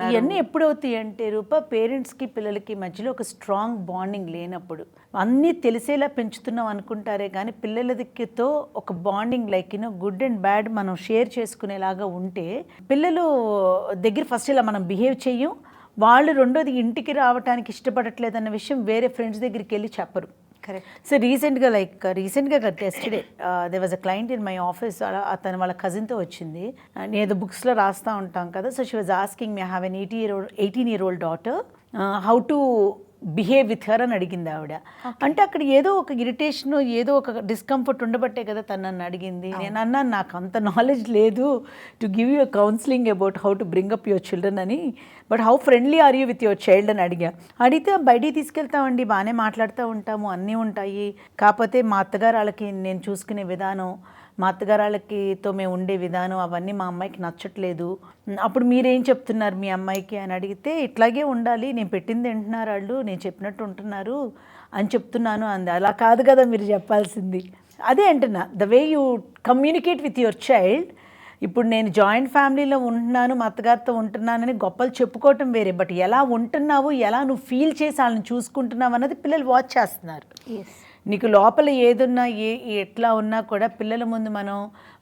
అంటారు? ఇవన్నీ ఎప్పుడవుతాయి అంటే రూప పేరెంట్స్కి పిల్లలకి మధ్యలో ఒక స్ట్రాంగ్ బాండింగ్ లేనప్పుడు అన్నీ తెలిసేలా పెంచుతున్నాం అనుకుంటారే కానీ పిల్లలతో ఒక bonding like good and bad మనం షేర్ చేసుకునేలాగా ఉంటే పిల్లలు దగ్గర ఫస్ట్ ఇలా మనం బిహేవ్ చెయ్యం, వాళ్ళు రెండోది ఇంటికి రావడానికి ఇష్టపడట్లేదు అన్న విషయం వేరే ఫ్రెండ్స్ దగ్గరికి వెళ్ళి చెప్పరు. కరెక్ట్. సో రీసెంట్గా టెస్టెడే they was a client in my office. అతను వాళ్ళ కజిన్తో వచ్చింది. నేను ఏదో బుక్స్లో రాస్తూ ఉంటాం కదా. So she was asking me have an 18-year-old daughter, how to behave with her అని అడిగింది ఆవిడ. అంటే అక్కడ ఏదో ఒక ఇరిటేషన్, ఏదో ఒక డిస్కంఫర్ట్ ఉండబట్టే కదా తను నన్ను అడిగింది. నేను అన్నాను నాకు అంత నాలెడ్జ్ లేదు to give you counselling about how to bring up your children అని, but how friendly are you with your child అని అడిగితే బయటికి తీసుకెళ్తామండి, బాగానే మాట్లాడుతూ ఉంటాము, అన్నీ ఉంటాయి, కాకపోతే మా అత్తగారు వాళ్ళకి నేను చూసుకునే విధానం, మా అత్తగారు వాళ్ళకితో మేము ఉండే విధానం అవన్నీ మా అమ్మాయికి నచ్చట్లేదు. అప్పుడు మీరేం చెప్తున్నారు మీ అమ్మాయికి అని అడిగితే ఇట్లాగే ఉండాలి, నేను పెట్టింది తింటున్నారు వాళ్ళు, నేను చెప్పినట్టు ఉంటున్నారు అని చెప్తున్నాను అంది. అలా కాదు కదా మీరు చెప్పాల్సింది. అదే అంటున్నా, the way you communicate with your child. ఇప్పుడు నేను జాయింట్ ఫ్యామిలీలో ఉంటున్నాను, మా అత్తగారితో ఉంటున్నానని గొప్పలు చెప్పుకోవటం వేరే, బట్ ఎలా ఉంటున్నావు, ఎలా నువ్వు ఫీల్ చేసి వాళ్ళని చూసుకుంటున్నావు అన్నది పిల్లలు వాచ్ చేస్తున్నారు. నీకు లోపల ఏదున్నా ఎట్లా ఉన్నా కూడా పిల్లల ముందు మనం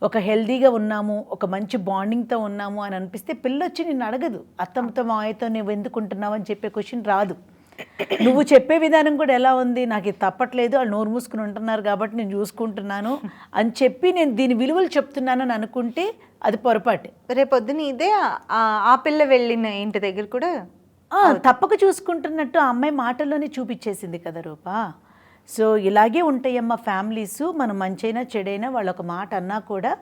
ఒక హెల్దీగా ఉన్నాము, ఒక మంచి బాండింగ్తో ఉన్నాము అని అనిపిస్తే పిల్ల వచ్చి నిన్ను అడగదు, అత్తమ్మతో మాయతో నువ్వు ఎందుకుంటున్నావు అని చెప్పే క్వశ్చన్ రాదు. నువ్వు చెప్పే విధానం కూడా ఎలా ఉంది, నాకు ఇది తప్పట్లేదు, వాళ్ళు నోరు మూసుకుని ఉంటున్నారు కాబట్టి నేను చూసుకుంటున్నాను అని చెప్పి నేను దీని విలువలు చెప్తున్నానని అనుకుంటే అది పొరపాటే. రేపొద్దున ఇదే ఆ పిల్ల వెళ్ళిన ఇంటి దగ్గర కూడా తప్పక చూసుకుంటున్నట్టు ఆ అమ్మాయి మాటల్లోనే చూపించేసింది కదా రూపా. సో ఇలాగే ఉంటాయమ్మా ఫ్యామిలీస్. మనం మంచైనా చెడైనా వాళ్ళు ఒక మాట అన్నా కూడా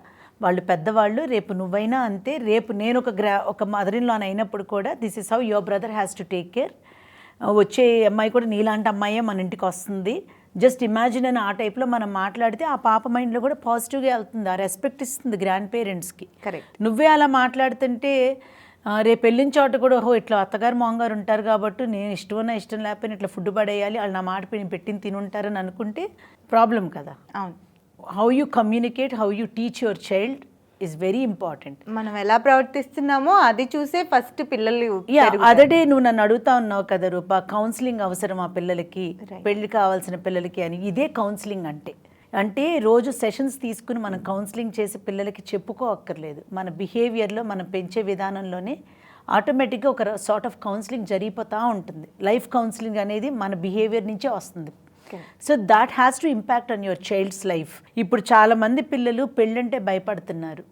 వాళ్ళు పెద్దవాళ్ళు. రేపు నువ్వైనా అంతే, రేపు నేను ఒక మదర్ ఇన్ లా అయినప్పుడు కూడా this is how your brother has to take care. వచ్చే అమ్మాయి కూడా నీలాంటి అమ్మాయే మన ఇంటికి వస్తుంది, జస్ట్ ఇమాజిన్ అని ఆ టైప్లో మనం మాట్లాడితే ఆ పాప మైండ్లో కూడా పాజిటివ్గా వెళ్తుంది, ఆ రెస్పెక్ట్ ఇస్తుంది గ్రాండ్ పేరెంట్స్కి. కరెక్ట్. నువ్వే అలా మాట్లాడుతుంటే రేపు వెళ్ళిన చోట కూడా ఓహో ఇట్లా అత్తగారు మామగారు ఉంటారు కాబట్టి నేను ఇష్టం లేకపోయినా ఇట్లా ఫుడ్ పడేయాలి, వాళ్ళు నా మాట పెట్టిన తినుంటారని అనుకుంటే ప్రాబ్లం కదా. అవును. How you communicate, how you teach your child is very important. మనం ఎలా ప్రవర్తిస్తున్నామో అది చూసే ఫస్ట్ పిల్లలు. అదే నువ్వు నన్ను అడుగుతా ఉన్నావు కదా రూపా, కౌన్సిలింగ్ అవసరం ఆ పిల్లలకి, పెళ్లి కావాల్సిన పిల్లలకి అని. ఇదే కౌన్సిలింగ్ అంటే రోజు సెషన్స్ తీసుకుని మనం కౌన్సిలింగ్ చేసి పిల్లలకి చెప్పుకోక్కర్లేదు. మన బిహేవియర్లో మనం పెంచే విధానంలోనే ఆటోమేటిక్గా ఒక సార్ట్ ఆఫ్ కౌన్సిలింగ్ జరిగిపోతూ ఉంటుంది. లైఫ్ కౌన్సిలింగ్ అనేది మన బిహేవియర్ నుంచే వస్తుంది. So that has to impact on your child's life. ఇప్పుడు చాలామంది పిల్లలు పెళ్ళంటే భయపడుతున్నారు.